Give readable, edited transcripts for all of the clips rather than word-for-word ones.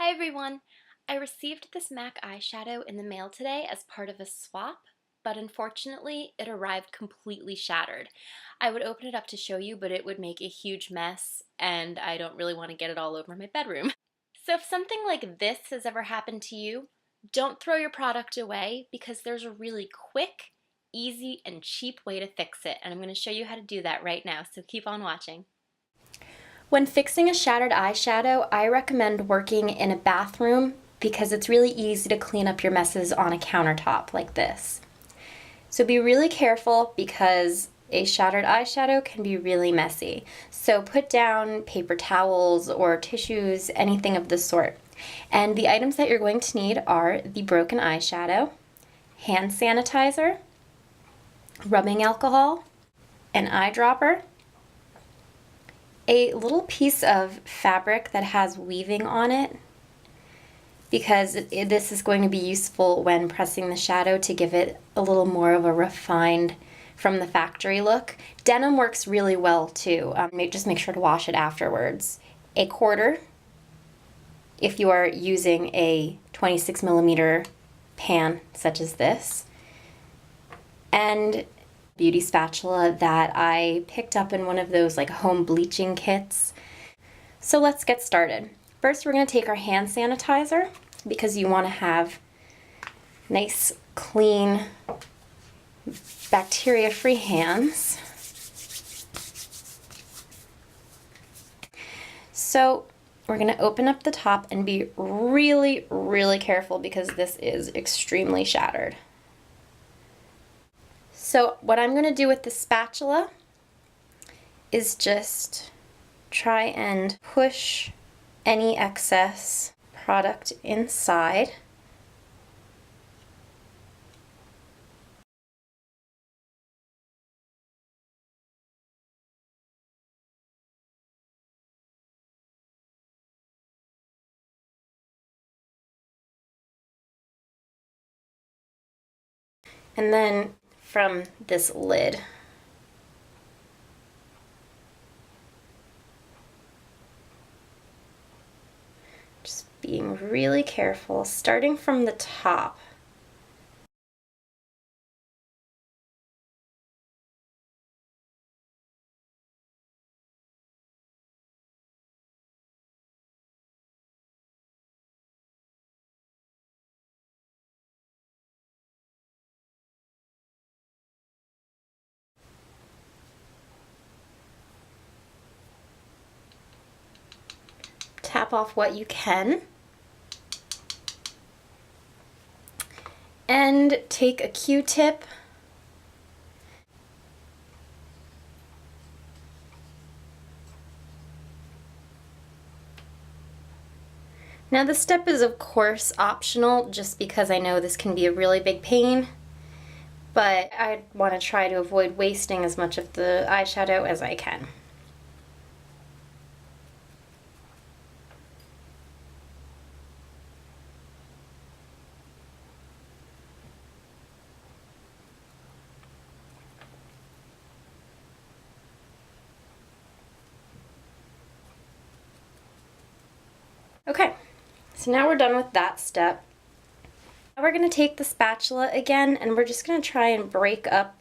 Hi everyone! I received this MAC eyeshadow in the mail today as part of a swap, but unfortunately it arrived completely shattered. I would open it up to show you, but it would make a huge mess and I don't really want to get it all over my bedroom. So if something like this has ever happened to you, don't throw your product away because there's a really quick, easy, and cheap way to fix it, and I'm going to show you how to do that right now, so keep on watching. When fixing a shattered eyeshadow, I recommend working in a bathroom because it's really easy to clean up your messes on a countertop like this. So be really careful because a shattered eyeshadow can be really messy. So put down paper towels or tissues, anything of the sort. And the items that you're going to need are the broken eyeshadow, hand sanitizer, rubbing alcohol, an eyedropper, a little piece of fabric that has weaving on it because this is going to be useful when pressing the shadow to give it a little more of a refined from the factory look. Denim works really well too. Just make sure to wash it afterwards. A quarter if you are using a 26mm pan such as this, and beauty spatula that I picked up in one of those like home bleaching kits. So let's get started. First, we're going to take our hand sanitizer because you want to have nice, clean, bacteria-free hands. So we're going to open up the top and be really, really careful because this is extremely shattered. So what I'm going to do with the spatula is just try and push any excess product inside. And then from this lid. Just being really careful, starting from the top. Tap off what you can. And take a Q-tip Now this step is of course optional just because I know this can be a really big pain, but I want to try to avoid wasting as much of the eyeshadow as I can. Okay, so now we're done with that step. Now we're going to take the spatula again and we're just going to try and break up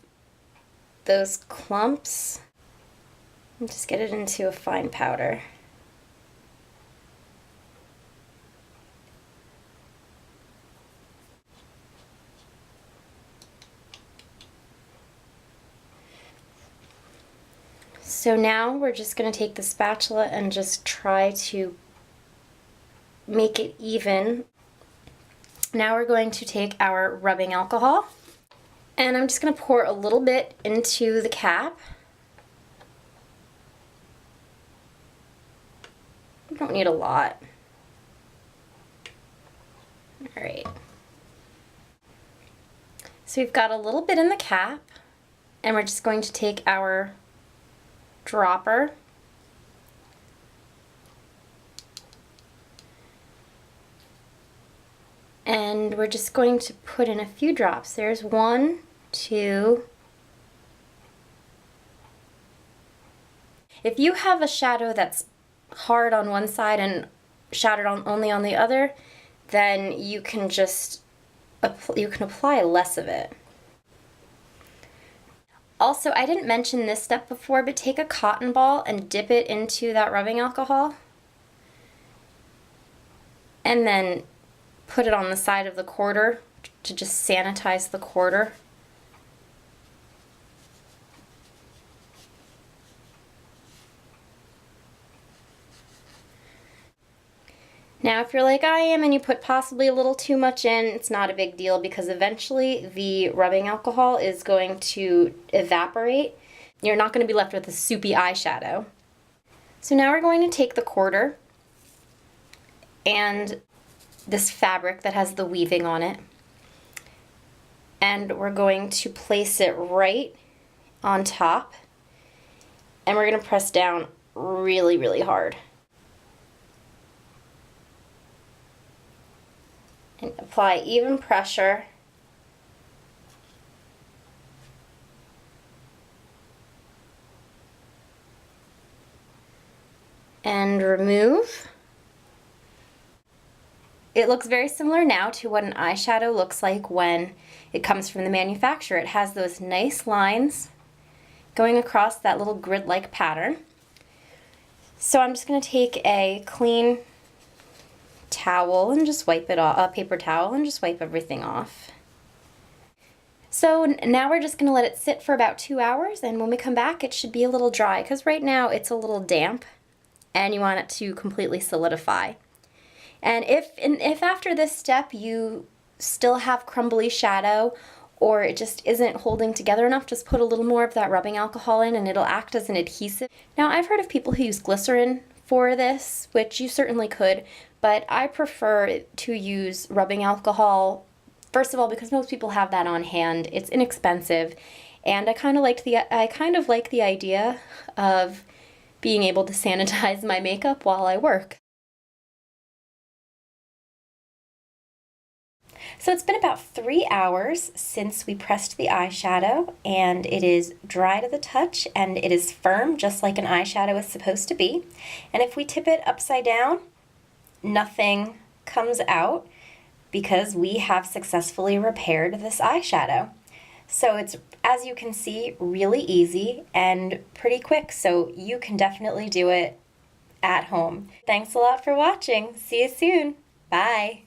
those clumps and just get it into a fine powder. So now we're just going to take the spatula and just try to make it even. Now we're going to take our rubbing alcohol and I'm just going to pour a little bit into the cap. You don't need a lot. Alright. So we've got a little bit in the cap and we're just going to take our dropper and we're just going to put in a few drops. There's 1, 2. If you have a shadow that's hard on one side and shattered only on the other, then you can apply less of it. Also, I didn't mention this step before, but take a cotton ball and dip it into that rubbing alcohol, and then put it on the side of the quarter to just sanitize the quarter. Now, if you're like I am and you put possibly a little too much in, it's not a big deal because eventually the rubbing alcohol is going to evaporate. You're not going to be left with a soupy eyeshadow. So now we're going to take the quarter and this fabric that has the weaving on it, and we're going to place it right on top, and we're going to press down really, really hard. And apply even pressure. And remove. It looks very similar now to what an eyeshadow looks like when it comes from the manufacturer. It has those nice lines going across that little grid-like pattern. So I'm just going to take a clean towel and just wipe it off, a paper towel, and just wipe everything off. So now we're just going to let it sit for about 2 hours, and when we come back it should be a little dry because right now it's a little damp and you want it to completely solidify. And if after this step you still have crumbly shadow or it just isn't holding together enough, just put a little more of that rubbing alcohol in and it'll act as an adhesive. Now, I've heard of people who use glycerin for this, which you certainly could, but I prefer to use rubbing alcohol, first of all, because most people have that on hand. It's inexpensive, and I kind of like the idea of being able to sanitize my makeup while I work. So it's been about 3 hours since we pressed the eyeshadow, and it is dry to the touch and it is firm just like an eyeshadow is supposed to be. And if we tip it upside down, nothing comes out because we have successfully repaired this eyeshadow. So it's, as you can see, really easy and pretty quick, so you can definitely do it at home. Thanks a lot for watching. See you soon. Bye.